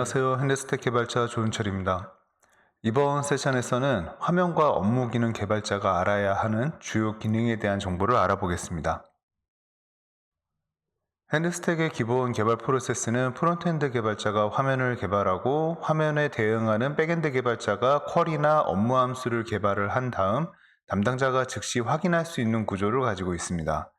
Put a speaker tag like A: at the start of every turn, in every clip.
A: 안녕하세요. 핸드스택 개발자 조은철입니다. 이번 세션에서는 화면과 업무 기능 개발자가 알아야 하는 주요 기능에 대한 정보를 알아보겠습니다. 핸드스택의 기본 개발 프로세스는 프론트엔드 개발자가 화면을 개발하고 화면에 대응하는 백엔드 개발자가 쿼리나 업무 함수를 개발을 한 다음 담당자가 즉시 확인할 수 있는 구조를 가지고 있습니다.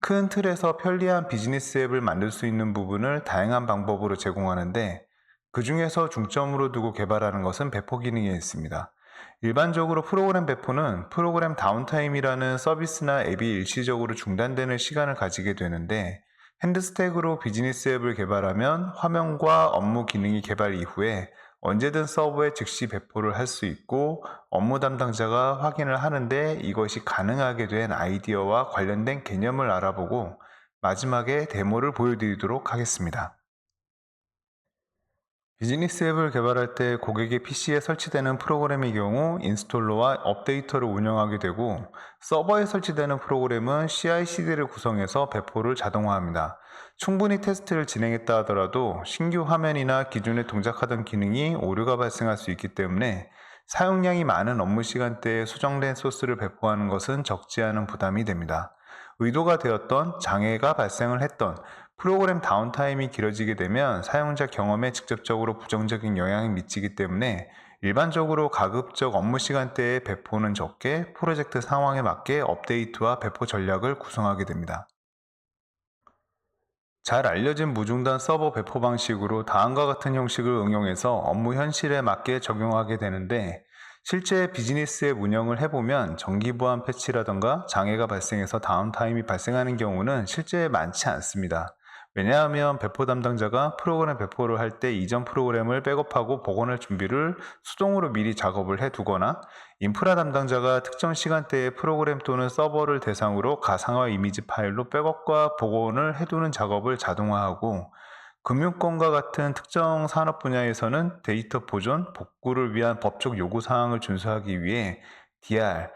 A: 큰 틀에서 편리한 비즈니스 앱을 만들 수 있는 부분을 다양한 방법으로 제공하는데 그 중에서 중점으로 두고 개발하는 것은 배포 기능에 있습니다. 일반적으로 프로그램 배포는 프로그램 다운타임이라는 서비스나 앱이 일시적으로 중단되는 시간을 가지게 되는데 핸드스택으로 비즈니스 앱을 개발하면 화면과 업무 기능이 개발 이후에 언제든 서버에 즉시 배포를 할 수 있고 업무 담당자가 확인을 하는데 이것이 가능하게 된 아이디어와 관련된 개념을 알아보고 마지막에 데모를 보여드리도록 하겠습니다. 비즈니스 앱을 개발할 때 고객의 PC에 설치되는 프로그램의 경우 인스톨러와 업데이터를 운영하게 되고 서버에 설치되는 프로그램은 CI/CD를 구성해서 배포를 자동화합니다. 충분히 테스트를 진행했다 하더라도 신규 화면이나 기존에 동작하던 기능이 오류가 발생할 수 있기 때문에 사용량이 많은 업무 시간대에 수정된 소스를 배포하는 것은 적지 않은 부담이 됩니다. 의도가 되었던 장애가 발생을 했던 프로그램 다운타임이 길어지게 되면 사용자 경험에 직접적으로 부정적인 영향이 미치기 때문에 일반적으로 가급적 업무 시간대에 배포는 적게 프로젝트 상황에 맞게 업데이트와 배포 전략을 구성하게 됩니다. 잘 알려진 무중단 서버 배포 방식으로 다음과 같은 형식을 응용해서 업무 현실에 맞게 적용하게 되는데 실제 비즈니스 앱 운영을 해보면 정기 보안 패치라던가 장애가 발생해서 다운타임이 발생하는 경우는 실제 많지 않습니다. 왜냐하면 배포 담당자가 프로그램 배포를 할 때 이전 프로그램을 백업하고 복원할 준비를 수동으로 미리 작업을 해두거나 인프라 담당자가 특정 시간대에 프로그램 또는 서버를 대상으로 가상화 이미지 파일로 백업과 복원을 해두는 작업을 자동화하고 금융권과 같은 특정 산업 분야에서는 데이터 보존, 복구를 위한 법적 요구 사항을 준수하기 위해 DR,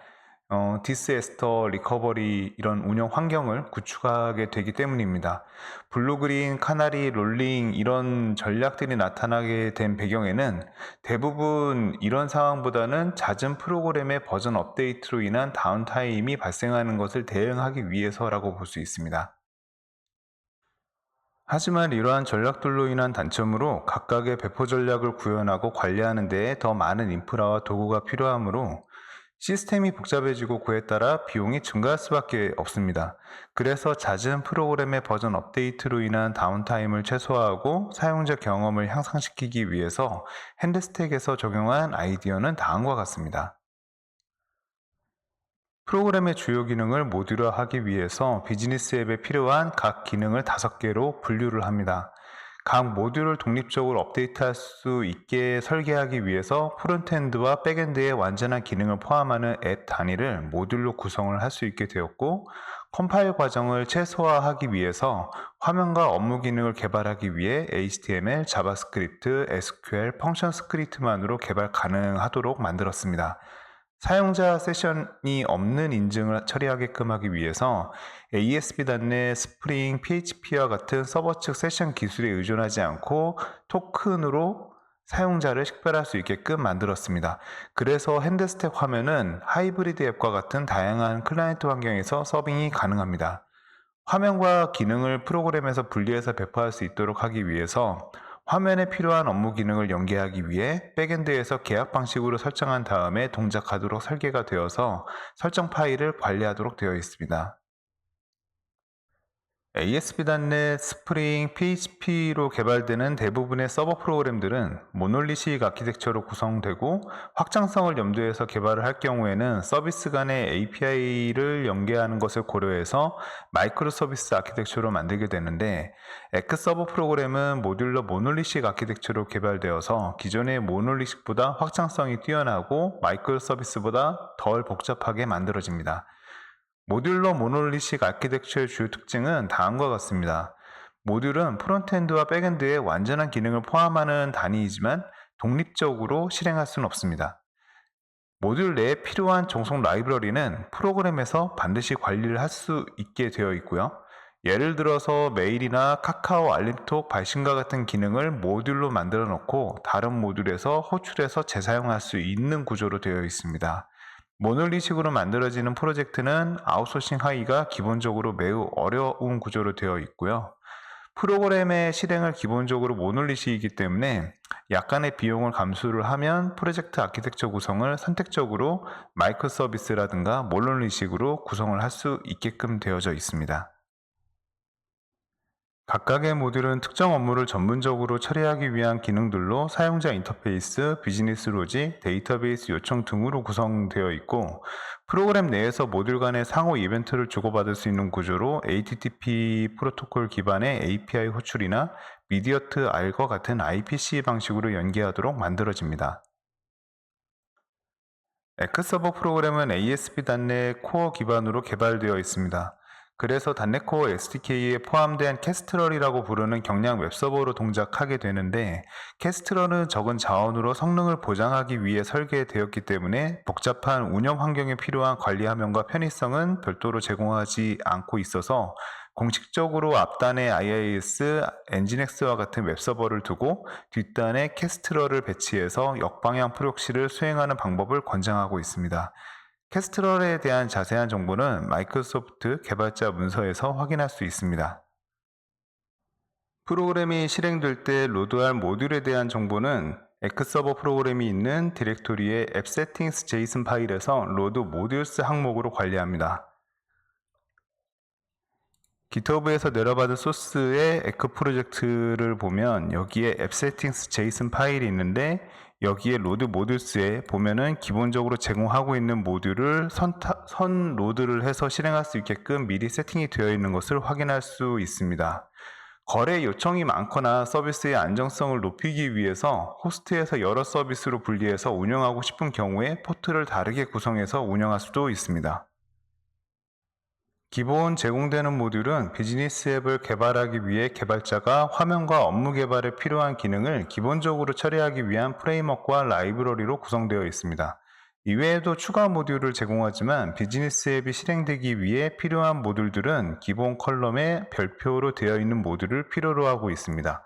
A: 디스에스터 리커버리 이런 운영 환경을 구축하게 되기 때문입니다. 블루그린, 카나리, 롤링 이런 전략들이 나타나게 된 배경에는 대부분 이런 상황보다는 잦은 프로그램의 버전 업데이트로 인한 다운타임이 발생하는 것을 대응하기 위해서라고 볼 수 있습니다. 하지만 이러한 전략들로 인한 단점으로 각각의 배포 전략을 구현하고 관리하는 데에 더 많은 인프라와 도구가 필요하므로 시스템이 복잡해지고 그에 따라 비용이 증가할 수밖에 없습니다. 그래서 잦은 프로그램의 버전 업데이트로 인한 다운타임을 최소화하고 사용자 경험을 향상시키기 위해서 핸드스택에서 적용한 아이디어는 다음과 같습니다. 프로그램의 주요 기능을 모듈화하기 위해서 비즈니스 앱에 필요한 각 기능을 5개로 분류를 합니다. 각 모듈을 독립적으로 업데이트할 수 있게 설계하기 위해서 프론트엔드와 백엔드의 완전한 기능을 포함하는 앱 단위를 모듈로 구성을 할 수 있게 되었고, 컴파일 과정을 최소화하기 위해서 화면과 업무 기능을 개발하기 위해 HTML, 자바스크립트, SQL, 펑션 스크립트만으로 개발 가능하도록 만들었습니다. 사용자 세션이 없는 인증을 처리하게끔 하기 위해서 ASP.NET, 스프링, PHP와 같은 서버 측 세션 기술에 의존하지 않고 토큰으로 사용자를 식별할 수 있게끔 만들었습니다. 그래서 핸드스택 화면은 하이브리드 앱과 같은 다양한 클라이언트 환경에서 서빙이 가능합니다. 화면과 기능을 프로그램에서 분리해서 배포할 수 있도록 하기 위해서 화면에 필요한 업무 기능을 연계하기 위해 백엔드에서 계약 방식으로 설정한 다음에 동작하도록 설계가 되어서 설정 파일을 관리하도록 되어 있습니다. ASP.NET, 스프링, PHP로 개발되는 대부분의 서버 프로그램들은 모놀리식 아키텍처로 구성되고 확장성을 염두에서 개발을 할 경우에는 서비스 간의 API를 연계하는 것을 고려해서 마이크로 서비스 아키텍처로 만들게 되는데 에크 서버 프로그램은 모듈러 모놀리식 아키텍처로 개발되어서 기존의 모놀리식보다 확장성이 뛰어나고 마이크로 서비스보다 덜 복잡하게 만들어집니다. 모듈러 모놀리식 아키텍처의 주요 특징은 다음과 같습니다. 모듈은 프론트엔드와 백엔드의 완전한 기능을 포함하는 단위이지만 독립적으로 실행할 수는 없습니다. 모듈 내에 필요한 정속 라이브러리는 프로그램에서 반드시 관리를 할 수 있게 되어 있고요. 예를 들어서 메일이나 카카오 알림톡 발신과 같은 기능을 모듈로 만들어 놓고 다른 모듈에서 호출해서 재사용할 수 있는 구조로 되어 있습니다. 모놀리식으로 만들어지는 프로젝트는 아웃소싱 하기가 기본적으로 매우 어려운 구조로 되어 있고요. 프로그램의 실행을 기본적으로 모놀리식이기 때문에 약간의 비용을 감수를 하면 프로젝트 아키텍처 구성을 선택적으로 마이크로 서비스라든가 모놀리식으로 구성을 할 수 있게끔 되어져 있습니다. 각각의 모듈은 특정 업무를 전문적으로 처리하기 위한 기능들로 사용자 인터페이스, 비즈니스 로직, 데이터베이스 요청 등으로 구성되어 있고, 프로그램 내에서 모듈 간의 상호 이벤트를 주고받을 수 있는 구조로 HTTP 프로토콜 기반의 API 호출이나 미디어트 R과 같은 IPC 방식으로 연계하도록 만들어집니다. 엑서버 프로그램은 ASP.NET 코어 기반으로 개발되어 있습니다. 그래서 .NET 코어 SDK에 포함된 캐스트럴이라고 부르는 경량 웹서버로 동작하게 되는데, 캐스트럴은 적은 자원으로 성능을 보장하기 위해 설계되었기 때문에 복잡한 운영 환경에 필요한 관리 화면과 편의성은 별도로 제공하지 않고 있어서 공식적으로 앞단에 IIS, 엔진엑스와 같은 웹서버를 두고 뒷단에 캐스트럴을 배치해서 역방향 프록시를 수행하는 방법을 권장하고 있습니다. 캐스트럴에 대한 자세한 정보는 마이크로소프트 개발자 문서에서 확인할 수 있습니다. 프로그램이 실행될 때 로드할 모듈에 대한 정보는 엑서버 프로그램이 있는 디렉토리의 앱 세팅스 JSON 파일에서 로드 모듈스 항목으로 관리합니다. GitHub에서 내려받은 소스의 에크 프로젝트를 보면 여기에 앱 세팅스 JSON 파일이 있는데, 여기에 로드 모듈스에 보면은 기본적으로 제공하고 있는 모듈을 선 로드를 해서 실행할 수 있게끔 미리 세팅이 되어 있는 것을 확인할 수 있습니다. 거래 요청이 많거나 서비스의 안정성을 높이기 위해서 호스트에서 여러 서비스로 분리해서 운영하고 싶은 경우에 포트를 다르게 구성해서 운영할 수도 있습니다. 기본 제공되는 모듈은 비즈니스 앱을 개발하기 위해 개발자가 화면과 업무 개발에 필요한 기능을 기본적으로 처리하기 위한 프레임워크와 라이브러리로 구성되어 있습니다. 이외에도 추가 모듈을 제공하지만 비즈니스 앱이 실행되기 위해 필요한 모듈들은 기본 컬럼에 별표로 되어 있는 모듈을 필요로 하고 있습니다.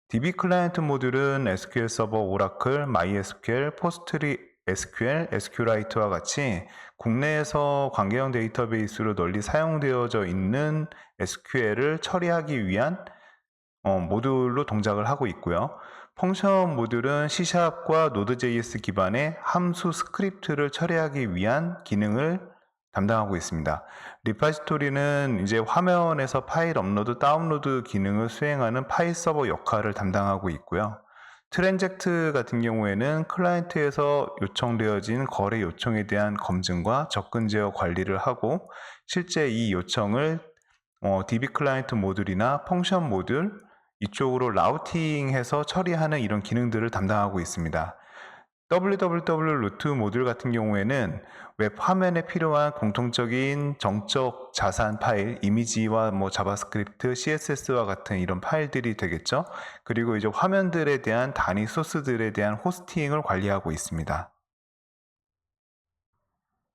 A: DB 클라이언트 모듈은 SQL 서버, 오라클, MySQL, PostgreSQL, SQLite와 같이 국내에서 관계형 데이터베이스로 널리 사용되어져 있는 SQL을 처리하기 위한 모듈로 동작을 하고 있고요. 펑션 모듈은 C샵과 Node.js 기반의 함수 스크립트를 처리하기 위한 기능을 담당하고 있습니다. 리파지토리는 이제 화면에서 파일 업로드, 다운로드 기능을 수행하는 파일 서버 역할을 담당하고 있고요. 트랜젝트 같은 경우에는 클라이언트에서 요청되어진 거래 요청에 대한 검증과 접근 제어 관리를 하고, 실제 이 요청을 DB 클라이언트 모듈이나 펑션 모듈 이쪽으로 라우팅해서 처리하는 이런 기능들을 담당하고 있습니다. www 루트 모듈 같은 경우에는 웹 화면에 필요한 공통적인 정적 자산 파일, 이미지와 자바스크립트, CSS와 같은 이런 파일들이 되겠죠. 그리고 이제 화면들에 대한 단위 소스들에 대한 호스팅을 관리하고 있습니다.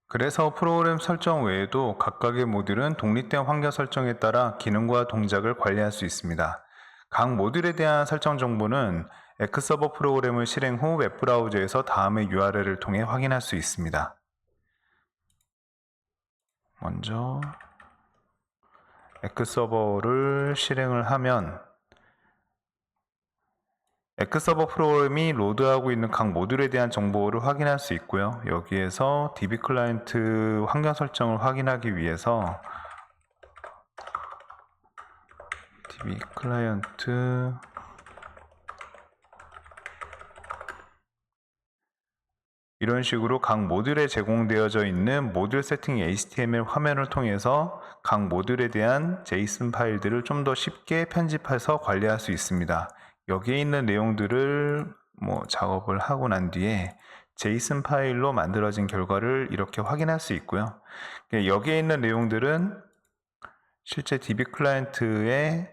A: 그래서 프로그램 설정 외에도 각각의 모듈은 독립된 환경 설정에 따라 기능과 동작을 관리할 수 있습니다. 각 모듈에 대한 설정 정보는 엑서버 프로그램을 실행 후 웹브라우저에서 다음의 URL을 통해 확인할 수 있습니다. 먼저 엑서버를 실행을 하면 엑서버 프로그램이 로드하고 있는 각 모듈에 대한 정보를 확인할 수 있고요. 여기에서 DB 클라이언트 환경 설정을 확인하기 위해서 DB 클라이언트 이런 식으로 각 모듈에 제공되어져 있는 모듈 세팅 HTML 화면을 통해서 각 모듈에 대한 JSON 파일들을 좀 더 쉽게 편집해서 관리할 수 있습니다. 여기에 있는 내용들을 작업을 하고 난 뒤에 JSON 파일로 만들어진 결과를 이렇게 확인할 수 있고요. 여기에 있는 내용들은 실제 DB 클라이언트의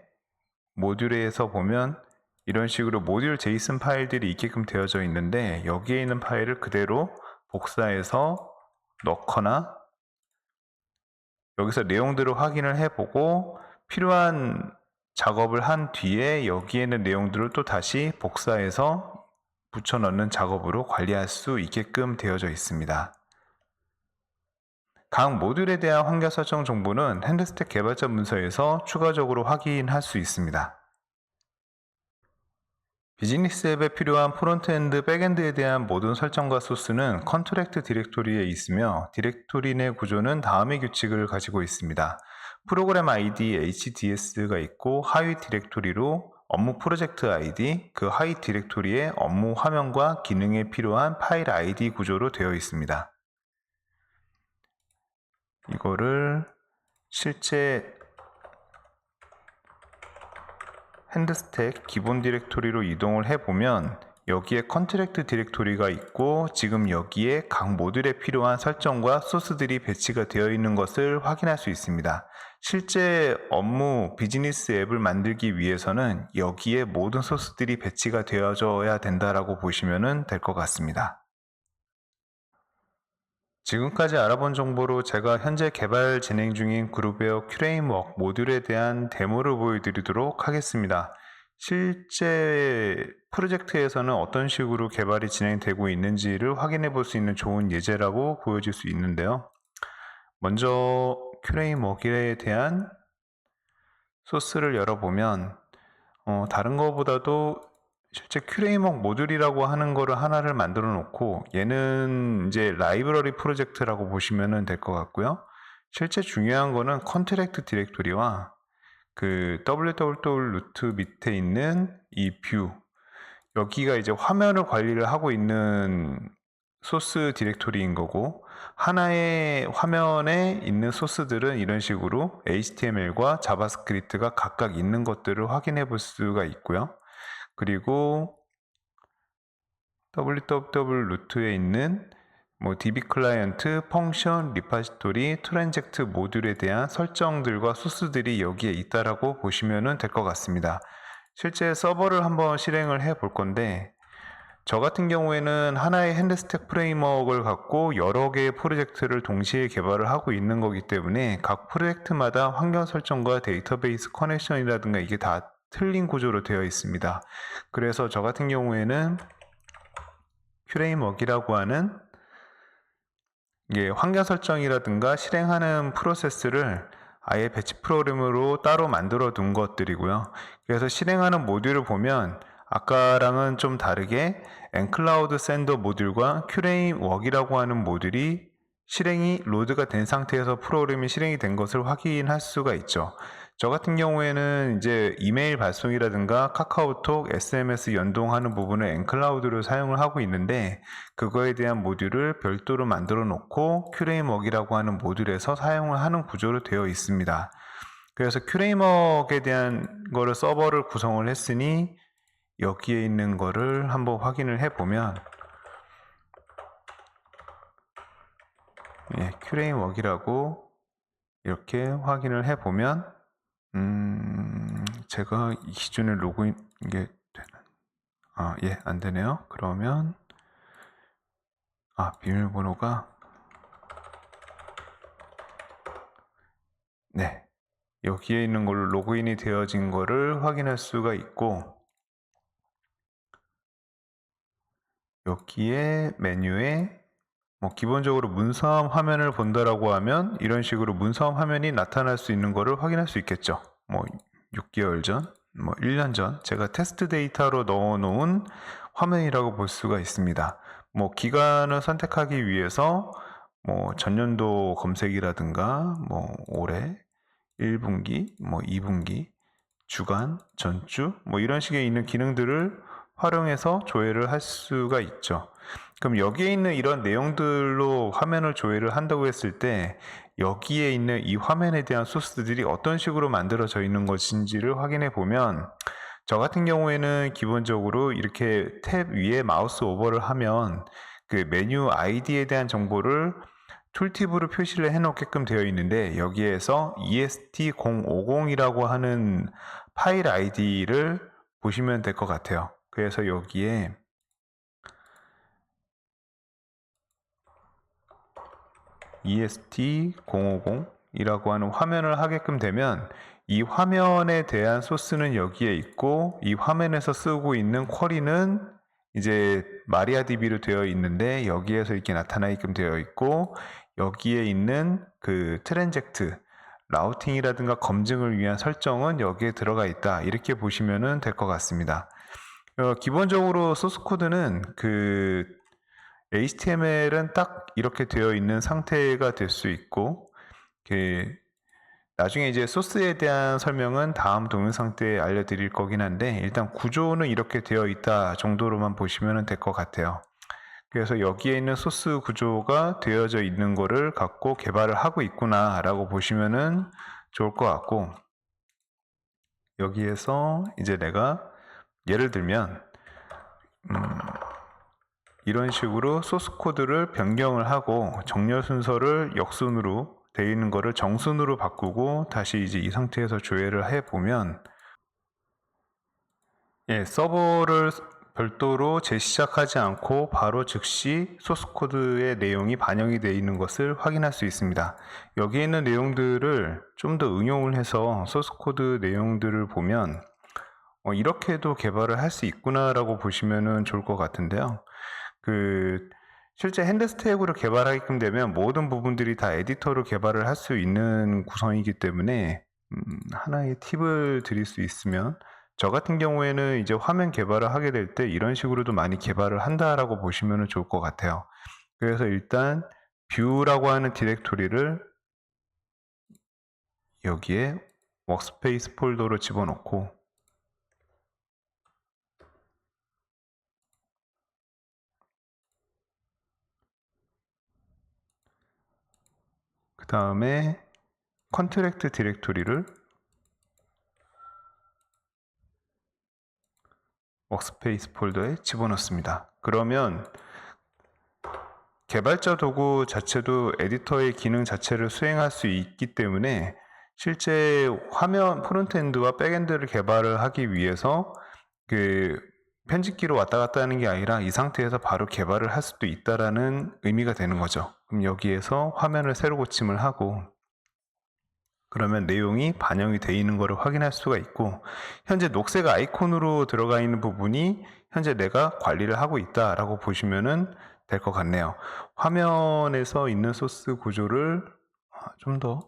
A: 모듈에서 보면 이런 식으로 모듈 JSON 파일들이 있게끔 되어져 있는데, 여기에 있는 파일을 그대로 복사해서 넣거나 여기서 내용들을 확인을 해보고 필요한 작업을 한 뒤에 여기에 있는 내용들을 또 다시 복사해서 붙여 넣는 작업으로 관리할 수 있게끔 되어져 있습니다. 각 모듈에 대한 환경 설정 정보는 핸드스택 개발자 문서에서 추가적으로 확인할 수 있습니다. 비즈니스 앱에 필요한 프론트엔드, 백엔드에 대한 모든 설정과 소스는 컨트랙트 디렉토리에 있으며 디렉토리 내 구조는 다음의 규칙을 가지고 있습니다. 프로그램 ID HDS가 있고 하위 디렉토리로 업무 프로젝트 ID, 그 하위 디렉토리에 업무 화면과 기능에 필요한 파일 ID 구조로 되어 있습니다. 이거를 실제 핸드스택 기본 디렉토리로 이동을 해보면 여기에 컨트랙트 디렉토리가 있고 지금 여기에 각 모듈에 필요한 설정과 소스들이 배치가 되어 있는 것을 확인할 수 있습니다. 실제 업무 비즈니스 앱을 만들기 위해서는 여기에 모든 소스들이 배치가 되어져야 된다라고 보시면 될 것 같습니다. 지금까지 알아본 정보로 제가 현재 개발 진행 중인 그룹웨어 큐레임워크 모듈에 대한 데모를 보여드리도록 하겠습니다. 실제 프로젝트에서는 어떤 식으로 개발이 진행되고 있는지를 확인해 볼 수 있는 좋은 예제라고 보여질 수 있는데요. 먼저 큐레임워크에 대한 소스를 열어보면 다른 것보다도 실제 큐레임워크 모듈이라고 하는 거를 하나를 만들어 놓고 얘는 이제 라이브러리 프로젝트라고 보시면 될 것 같고요. 실제 중요한 거는 컨트랙트 디렉토리와 그 www 루트 밑에 있는 이 뷰, 여기가 이제 화면을 관리를 하고 있는 소스 디렉토리인 거고, 하나의 화면에 있는 소스들은 이런 식으로 HTML과 자바스크립트가 각각 있는 것들을 확인해 볼 수가 있고요. 그리고 www 루트에 있는 DB 클라이언트, 펑션, 리파지토리, 트랜젝트 모듈에 대한 설정들과 소스들이 여기에 있다라고 보시면 될 것 같습니다. 실제 서버를 한번 실행을 해 볼 건데 저 같은 경우에는 하나의 핸드스택 프레임워크를 갖고 여러 개의 프로젝트를 동시에 개발을 하고 있는 거기 때문에 각 프로젝트마다 환경 설정과 데이터베이스 커넥션이라든가 이게 다 틀린 구조로 되어 있습니다. 그래서 저 같은 경우에는 큐레임워크라고 하는 환경 설정이라든가 실행하는 프로세스를 아예 배치 프로그램으로 따로 만들어 둔 것들이고요. 그래서 실행하는 모듈을 보면 아까랑은 좀 다르게 엔클라우드 샌더 모듈과 큐레임워크라고 하는 모듈이 실행이 로드가 된 상태에서 프로그램이 실행이 된 것을 확인할 수가 있죠. 저 같은 경우에는 이제 이메일 발송이라든가 카카오톡, SMS 연동하는 부분을 엔클라우드를 사용을 하고 있는데 그거에 대한 모듈을 별도로 만들어 놓고 큐레임워크라고 하는 모듈에서 사용을 하는 구조로 되어 있습니다. 그래서 큐레임워크에 대한 거를 서버를 구성을 했으니 여기에 있는 거를 한번 확인을 해보면 큐레임워크라고 이렇게 확인을 해보면 제가 이 기준에 로그인 이게 되는 안 되네요. 그러면 비밀번호가 여기에 있는 걸로 로그인이 되어진 거를 확인할 수가 있고 여기에 메뉴에 기본적으로 문서암 화면을 본다라고 하면 이런 식으로 문서암 화면이 나타날 수 있는 거를 확인할 수 있겠죠. 6개월 전, 1년 전 제가 테스트 데이터로 넣어 놓은 화면이라고 볼 수가 있습니다. 기간을 선택하기 위해서 전년도 검색이라든가 올해 1분기, 2분기, 주간, 전주 이런 식의 있는 기능들을 활용해서 조회를 할 수가 있죠. 그럼 여기에 있는 이런 내용들로 화면을 조회를 한다고 했을 때 여기에 있는 이 화면에 대한 소스들이 어떤 식으로 만들어져 있는 것인지를 확인해 보면 저 같은 경우에는 기본적으로 이렇게 탭 위에 마우스 오버를 하면 그 메뉴 아이디에 대한 정보를 툴팁으로 표시를 해 놓게끔 되어 있는데 여기에서 est050이라고 하는 파일 아이디를 보시면 될 것 같아요. 그래서 여기에 est050이라고 하는 화면을 하게끔 되면 이 화면에 대한 소스는 여기에 있고 이 화면에서 쓰고 있는 쿼리는 이제 마리아DB로 되어 있는데 여기에서 이렇게 나타나게끔 되어 있고 여기에 있는 그 트랜젝트 라우팅이라든가 검증을 위한 설정은 여기에 들어가 있다. 이렇게 보시면 될 것 같습니다. 기본적으로 소스 코드는 그 HTML은 딱 이렇게 되어 있는 상태가 될 수 있고 나중에 이제 소스에 대한 설명은 다음 동영상 때 알려드릴 거긴 한데 일단 구조는 이렇게 되어 있다 정도로만 보시면 될 것 같아요. 그래서 여기에 있는 소스 구조가 되어져 있는 거를 갖고 개발을 하고 있구나 라고 보시면 좋을 것 같고, 여기에서 이제 내가 예를 들면 이런 식으로 소스 코드를 변경을 하고 정렬 순서를 역순으로 되어 있는 거를 정순으로 바꾸고 다시 이제 이 상태에서 조회를 해 보면 서버를 별도로 재시작하지 않고 바로 즉시 소스 코드의 내용이 반영이 되어 있는 것을 확인할 수 있습니다. 여기에 있는 내용들을 좀 더 응용을 해서 소스 코드 내용들을 보면 이렇게도 개발을 할 수 있구나 라고 보시면 좋을 것 같은데요. 실제 핸드 스택으로 개발하게끔 되면 모든 부분들이 다 에디터로 개발을 할 수 있는 구성이기 때문에 하나의 팁을 드릴 수 있으면, 저 같은 경우에는 이제 화면 개발을 하게 될 때 이런 식으로도 많이 개발을 한다라고 보시면 좋을 것 같아요. 그래서 일단 뷰라고 하는 디렉토리를 여기에 워크스페이스 폴더로 집어넣고, 그 다음에 컨트랙트 디렉토리를 워크스페이스 폴더에 집어넣습니다. 그러면 개발자 도구 자체도 에디터의 기능 자체를 수행할 수 있기 때문에 실제 화면 프론트엔드와 백엔드를 개발을 하기 위해서 편집기로 왔다 갔다 하는 게 아니라 이 상태에서 바로 개발을 할 수도 있다라는 의미가 되는 거죠. 그럼 여기에서 화면을 새로 고침을 하고 그러면 내용이 반영이 되어 있는 것을 확인할 수가 있고, 현재 녹색 아이콘으로 들어가 있는 부분이 현재 내가 관리를 하고 있다라고 보시면 될 것 같네요. 화면에서 있는 소스 구조를 좀 더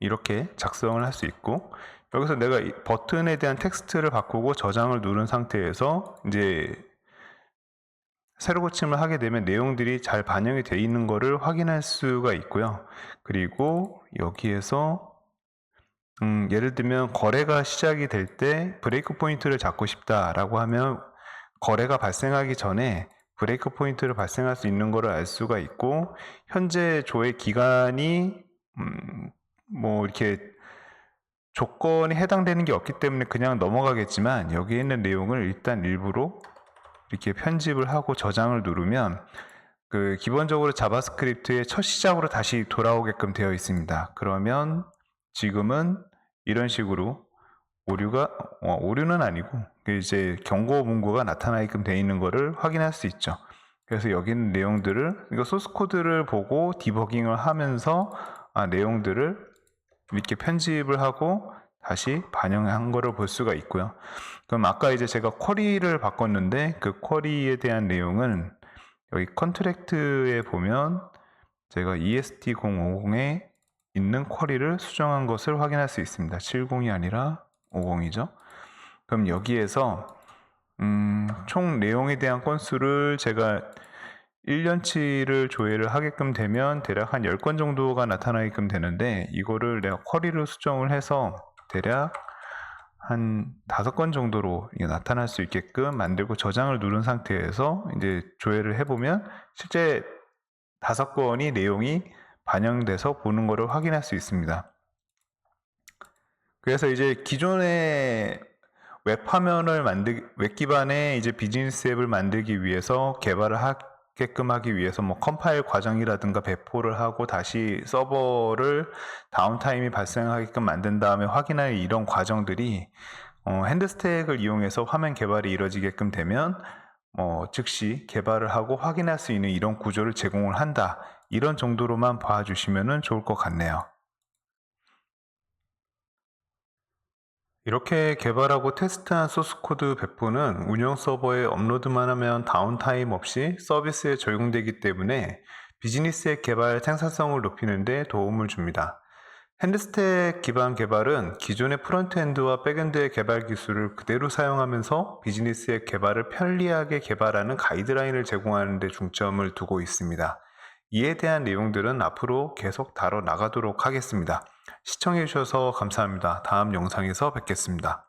A: 이렇게 작성을 할 수 있고, 여기서 내가 이 버튼에 대한 텍스트를 바꾸고 저장을 누른 상태에서 이제 새로 고침을 하게 되면 내용들이 잘 반영이 되어 있는 것을 확인할 수가 있고요. 그리고 여기에서 예를 들면 거래가 시작이 될 때 브레이크 포인트를 잡고 싶다라고 하면 거래가 발생하기 전에 브레이크 포인트를 발생할 수 있는 것을 알 수가 있고, 현재 조회 기간이 뭐 이렇게 조건이 해당되는 게 없기 때문에 그냥 넘어가겠지만 여기에 있는 내용을 일단 일부러 이렇게 편집을 하고 저장을 누르면 기본적으로 자바스크립트의 첫 시작으로 다시 돌아오게끔 되어 있습니다. 그러면 지금은 이런 식으로 오류는 아니고 이제 경고 문구가 나타나게끔 되어 있는 것을 확인할 수 있죠. 그래서 여기 있는 내용들을 소스 코드를 보고 디버깅을 하면서 내용들을 이렇게 편집을 하고 다시 반영한 거를 볼 수가 있고요. 그럼 아까 이제 제가 쿼리를 바꿨는데 그 쿼리에 대한 내용은 여기 컨트랙트에 보면 제가 EST050에 있는 쿼리를 수정한 것을 확인할 수 있습니다. 70이 아니라 50이죠. 그럼 여기에서 총 내용에 대한 건수를 제가 1년치를 조회를 하게끔 되면 대략 한 10건 정도가 나타나게끔 되는데, 이거를 내가 쿼리를 수정을 해서 대략 한 5건 정도로 나타날 수 있게끔 만들고 저장을 누른 상태에서 이제 조회를 해보면 실제 5건이 내용이 반영돼서 보는 것을 확인할 수 있습니다. 그래서 이제 기존의 웹 화면을 웹 기반의 이제 비즈니스 앱을 만들기 위해서 개발을 하게끔 하기 위해서 뭐 컴파일 과정이라든가 배포를 하고 다시 서버를 다운타임이 발생하게끔 만든 다음에 확인할 이런 과정들이 핸드스택을 이용해서 화면 개발이 이루어지게끔 되면 즉시 개발을 하고 확인할 수 있는 이런 구조를 제공을 한다. 이런 정도로만 봐주시면 좋을 것 같네요. 이렇게 개발하고 테스트한 소스 코드 배포는 운영 서버에 업로드만 하면 다운타임 없이 서비스에 적용되기 때문에 비즈니스의 개발 생산성을 높이는 데 도움을 줍니다. 핸드스택 기반 개발은 기존의 프론트엔드와 백엔드의 개발 기술을 그대로 사용하면서 비즈니스의 개발을 편리하게 개발하는 가이드라인을 제공하는 데 중점을 두고 있습니다. 이에 대한 내용들은 앞으로 계속 다뤄 나가도록 하겠습니다. 시청해 주셔서 감사합니다. 다음 영상에서 뵙겠습니다.